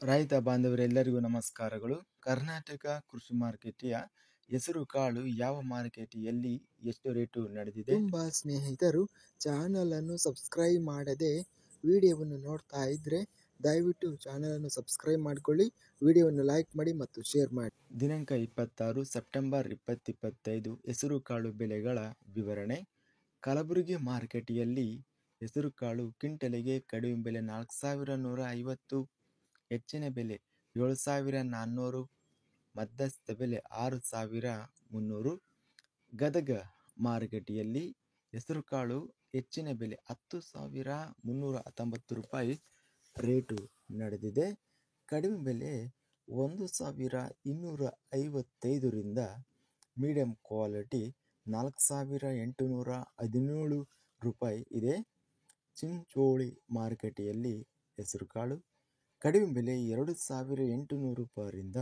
ರೈತ ಬಾಂಧವರೆಲ್ಲರಿಗೂ ನಮಸ್ಕಾರಗಳು. ಕರ್ನಾಟಕ ಕೃಷಿ ಮಾರುಕಟ್ಟೆಯ ಹೆಸರು ಕಾಳು ಯಾವ ಮಾರುಕಟ್ಟೆಯಲ್ಲಿ ಎಷ್ಟು ರೇಟು ನಡೆದಿದೆ? ತುಂಬ ಸ್ನೇಹಿತರು ಚಾನಲ್ ಅನ್ನು ಸಬ್ಸ್ಕ್ರೈಬ್ ಮಾಡದೆ ವಿಡಿಯೋವನ್ನು ನೋಡ್ತಾ ಇದ್ರೆ ದಯವಿಟ್ಟು ಚಾನಲ್ ಅನ್ನು ಸಬ್ಸ್ಕ್ರೈಬ್ ಮಾಡಿಕೊಳ್ಳಿ, ವಿಡಿಯೋವನ್ನು ಲೈಕ್ ಮಾಡಿ ಮತ್ತು ಶೇರ್ ಮಾಡಿ. ದಿನಾಂಕ 26 ಸೆಪ್ಟೆಂಬರ್ 2025 ಹೆಸರು ಕಾಳು ಬೆಲೆಗಳ ವಿವರಣೆ. ಕಲಬುರಗಿ ಮಾರುಕಟ್ಟೆಯಲ್ಲಿ ಹೆಸರು ಕಾಳು ಕ್ವಿಂಟಲಿಗೆ ಕಡಿಮೆ ಬೆಲೆ 4,150, ಹೆಚ್ಚಿನ ಬೆಲೆ 7,400, ಮಧ್ಯಸ್ಥ ಬೆಲೆ 6,300. ಗದಗ ಮಾರುಕಟ್ಟೆಯಲ್ಲಿ ಹೆಸರುಕಾಳು ಹೆಚ್ಚಿನ ಬೆಲೆ 10,319 ರೂಪಾಯಿ ರೇಟು ನಡೆದಿದೆ. ಕಡಿಮೆ ಬೆಲೆ 1,255ರಿಂದ ಮೀಡಿಯಂ ಕ್ವಾಲಿಟಿ 4,817 ರೂಪಾಯಿ ಇದೆ. ಚಿಂಚೋಳಿ ಮಾರುಕಟ್ಟೆಯಲ್ಲಿ ಹೆಸರುಕಾಳು ಕಡಿಮೆ ಬೆಲೆ 2,800 ರೂಪಾಯಿರಿಂದ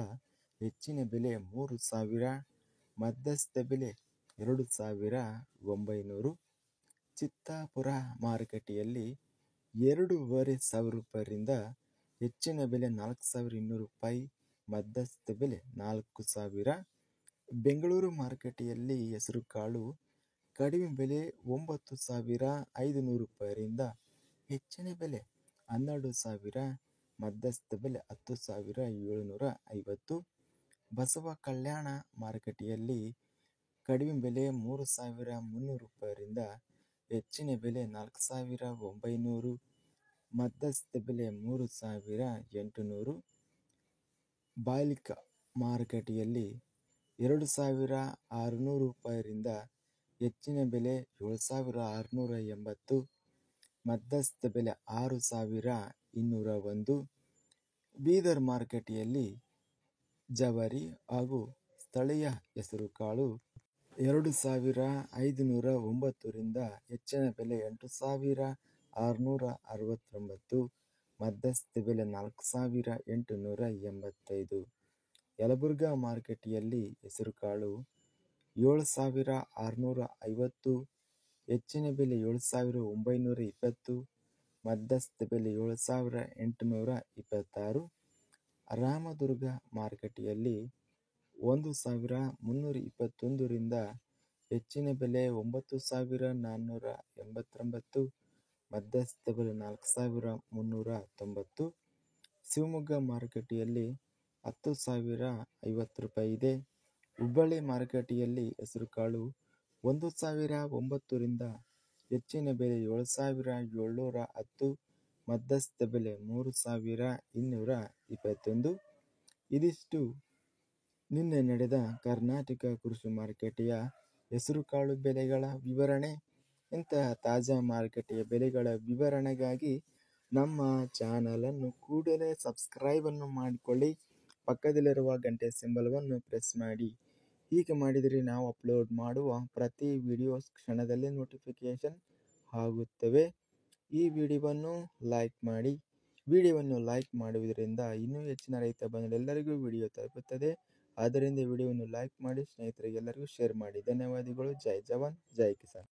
ಹೆಚ್ಚಿನ ಬೆಲೆ 3,000, ಮಧ್ಯಸ್ಥ ಬೆಲೆ 2,900. ಚಿತ್ತಾಪುರ ಮಾರುಕಟ್ಟೆಯಲ್ಲಿ 2,500 ರೂಪಾಯಿರಿಂದ ಹೆಚ್ಚಿನ ಬೆಲೆ 4,200 ರೂಪಾಯಿ, ಮಧ್ಯಸ್ಥ ಬೆಲೆ 4,000. ಬೆಂಗಳೂರು ಮಾರುಕಟ್ಟೆಯಲ್ಲಿ ಹೆಸರುಕಾಳು ಕಡಿಮೆ ಬೆಲೆ 9,500 ರೂಪಾಯಿರಿಂದ ಹೆಚ್ಚಿನ ಬೆಲೆ 12,000, ಮಧ್ಯಸ್ಥ ಬೆಲೆ 10,750. ಬಸವ ಕಲ್ಯಾಣ ಮಾರುಕಟ್ಟೆಯಲ್ಲಿ ಕಡಿಮೆ ಬೆಲೆ 3,300 ರೂಪಾಯಿರಿಂದ ಹೆಚ್ಚಿನ ಬೆಲೆ 4,900, ಮಧ್ಯಸ್ಥ ಬೆಲೆ 3,800. ಬಾಯ್ಲಿಕ ಮಾರುಕಟ್ಟೆಯಲ್ಲಿ 2,600 ರೂಪಾಯಿರಿಂದ ಹೆಚ್ಚಿನ ಬೆಲೆ 7,680, ಮಧ್ಯಸ್ಥ ಬೆಲೆ 6,201. ಬೀದರ್ ಮಾರುಕಟ್ಟೆಯಲ್ಲಿ ಜವಾರಿ ಹಾಗೂ ಸ್ಥಳೀಯ ಹೆಸರುಕಾಳು 2,509ರಿಂದ ಹೆಚ್ಚಿನ ಬೆಲೆ 8,669, ಮಧ್ಯಸ್ಥ ಬೆಲೆ 4,885. ಯಲಬುರ್ಗಾ ಮಾರುಕಟ್ಟೆಯಲ್ಲಿ ಹೆಸರುಕಾಳು 7,650, ಹೆಚ್ಚಿನ ಬೆಲೆ 7,920, ಮಧ್ಯಸ್ಥ ಬೆಲೆ 7,826. ರಾಮದುರ್ಗ ಮಾರುಕಟ್ಟೆಯಲ್ಲಿ 1,321ರಿಂದ ಹೆಚ್ಚಿನ ಬೆಲೆ 9,489, ಮಧ್ಯಸ್ಥ ಬೆಲೆ 4,390. ಶಿವಮೊಗ್ಗ ಮಾರುಕಟ್ಟೆಯಲ್ಲಿ 10,050 ರೂಪಾಯಿ ಇದೆ. ಹುಬ್ಬಳ್ಳಿ ಮಾರುಕಟ್ಟೆಯಲ್ಲಿ ಹೆಸರುಕಾಳು 1,009ರಿಂದ ಹೆಚ್ಚಿನ ಬೆಲೆ 7,710, ಮಧ್ಯಸ್ಥ ಬೆಲೆ 3,221. ಇದಿಷ್ಟು ನಿನ್ನೆ ನಡೆದ ಕರ್ನಾಟಕ ಕೃಷಿ ಮಾರುಕಟ್ಟೆಯ ಹೆಸರುಕಾಳು ಬೆಲೆಗಳ ವಿವರಣೆ. ಇಂತಹ ತಾಜಾ ಮಾರುಕಟ್ಟೆಯ ಬೆಲೆಗಳ ವಿವರಣೆಗಾಗಿ ನಮ್ಮ ಚಾನಲನ್ನು ಕೂಡಲೇ ಸಬ್ಸ್ಕ್ರೈಬ್ ಅನ್ನು ಮಾಡಿಕೊಳ್ಳಿ, ಪಕ್ಕದಲ್ಲಿರುವ ಗಂಟೆ ಸಿಂಬಲವನ್ನು ಪ್ರೆಸ್ ಮಾಡಿ. ಹೀಗೆ ಮಾಡಿದರೆ ನಾವು ಅಪ್ಲೋಡ್ ಮಾಡುವ ಪ್ರತಿ ವಿಡಿಯೋಸ್ ಕ್ಷಣದಲ್ಲೇ ನೋಟಿಫಿಕೇಶನ್ ಆಗುತ್ತವೆ. ಈ ವಿಡಿಯೋವನ್ನು ಲೈಕ್ ಮಾಡಿ. ವಿಡಿಯೋವನ್ನು ಲೈಕ್ ಮಾಡುವುದರಿಂದ ಇನ್ನೂ ಹೆಚ್ಚಿನ ರೈತ ಬಂಧುಗಳೆಲ್ಲರಿಗೂ ವಿಡಿಯೋ ತಲುಪುತ್ತದೆ. ಆದ್ದರಿಂದ ವಿಡಿಯೋವನ್ನು ಲೈಕ್ ಮಾಡಿ, ಸ್ನೇಹಿತರಿಗೆಲ್ಲರಿಗೂ ಶೇರ್ ಮಾಡಿ. ಧನ್ಯವಾದಗಳು. ಜೈ ಜವಾನ್, ಜೈ ಕಿಸಾನ್.